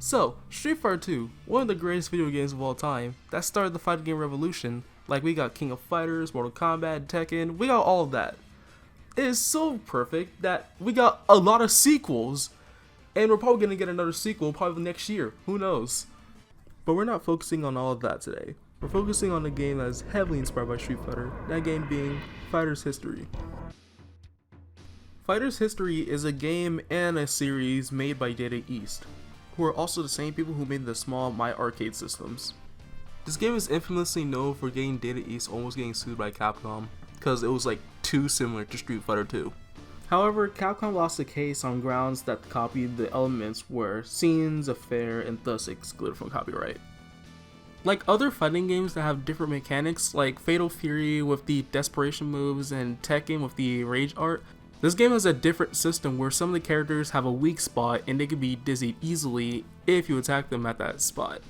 So, Street Fighter 2, one of the greatest video games of all time, that started the fighting game revolution. Like, we got King of Fighters, Mortal Kombat, Tekken, we got all of that. It is so perfect that we got a lot of sequels, and we're probably going to get another sequel probably next year, who knows. But we're not focusing on all of that today. We're focusing on a game that is heavily inspired by Street Fighter, that game being Fighter's History. Fighter's History is a game and a series made by Data East, who are also the same people who made the small My Arcade systems. This game is infamously known for getting Data East almost getting sued by Capcom, because it was like too similar to Street Fighter 2. However, Capcom lost the case on grounds that the copy of the elements were scenes, affair, and thus excluded from copyright. Like other fighting games that have different mechanics, like Fatal Fury with the Desperation moves and Tekken with the Rage art, this game has a different system where some of the characters have a weak spot and they can be dizzied easily if you attack them at that spot.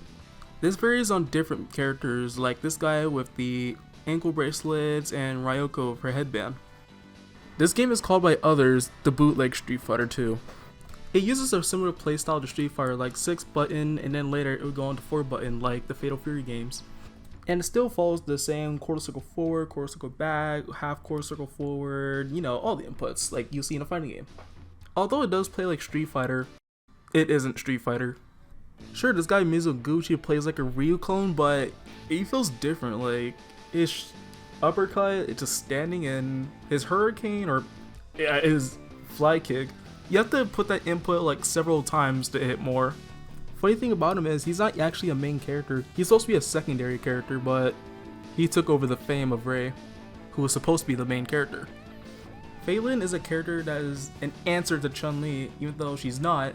This varies on different characters, like this guy with the ankle bracelets and Ryoko with her headband. This game is called by others the bootleg Street Fighter 2. It uses a similar playstyle to Street Fighter, like 6 button, and then later it would go on to 4 button like the Fatal Fury games. And it still follows the same quarter circle forward, quarter circle back, half quarter circle forward, you know, all the inputs like you see in a fighting game. Although it does play like Street Fighter, it isn't Street Fighter. Sure, this guy Mizoguchi plays like a Ryu clone, but he feels different. Like, his uppercut, it's just standing in his hurricane or his fly kick. You have to put that input like several times to hit more. Funny thing about him is he's not actually a main character. He's supposed to be a secondary character, but he took over the fame of Rei, who was supposed to be the main character. Phelan is a character that is an answer to Chun-Li, even though she's not.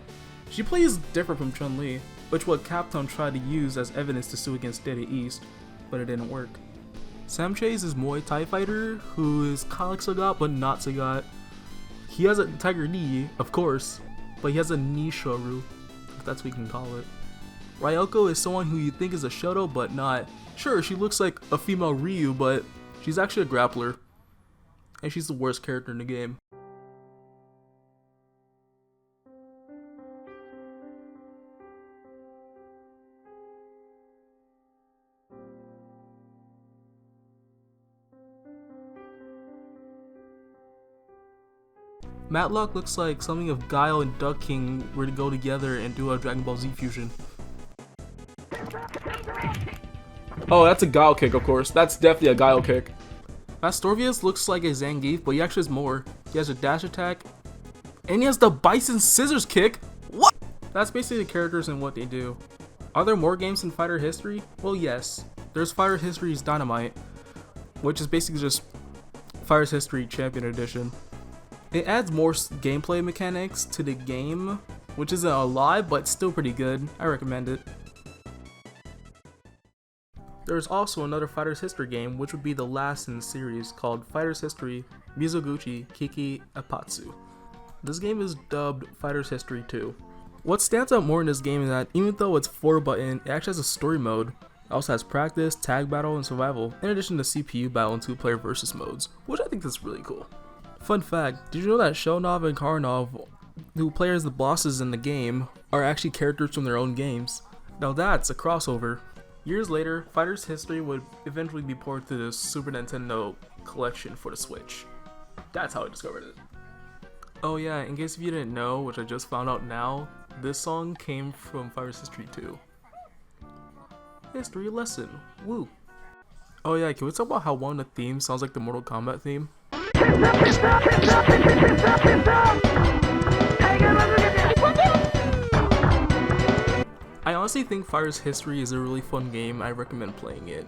She plays different from Chun-Li, which what Capcom tried to use as evidence to sue against Data East, but it didn't work. Sam Chase is Muay Thai fighter who is kind of like Sagat, but not Sagat. He has a tiger knee, of course, but he has a knee shoru, if that's what you can call it. Ryoko is someone who you think is a Shoto, but not. Sure, she looks like a female Ryu, but she's actually a grappler. And she's the worst character in the game. Matlock looks like something if Guile and Duck King were to go together and do a Dragon Ball Z fusion. Oh, that's a Guile kick, of course. That's definitely a Guile kick. Astorvius looks like a Zangief, but he actually has more. He has a dash attack, and he has the Bison Scissors kick. What? That's basically the characters and what they do. Are there more games in Fighter History? Well, yes. There's Fighter History's Dynamite, which is basically just Fighter's History Champion Edition. It adds more gameplay mechanics to the game, which isn't a lot, but still pretty good. I recommend it. There's also another Fighter's History game, which would be the last in the series, called Fighter's History Mizoguchi Kiki Epatsu. This game is dubbed Fighter's History 2. What stands out more in this game is that even though it's 4 button, it actually has a story mode. It also has practice, tag battle, and survival, in addition to CPU battle and 2-player versus modes, which I think is really cool. Fun fact, did you know that Shelnov and Karnov, who play as the bosses in the game, are actually characters from their own games? Now that's a crossover. Years later, Fighter's History would eventually be ported to the Super Nintendo collection for the Switch. That's how I discovered it. Oh yeah, in case if you didn't know, which I just found out now, this song came from Fighter's History 2. History lesson, woo! Oh yeah, can we talk about how one of the themes sounds like the Mortal Kombat theme? I honestly think Fighter's History is a really fun game. I recommend playing it.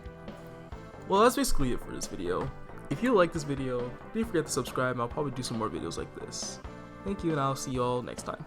Well, that's basically it for this video. If you like this video, don't forget to subscribe and I'll probably do some more videos like this. Thank you and I'll see you all next time.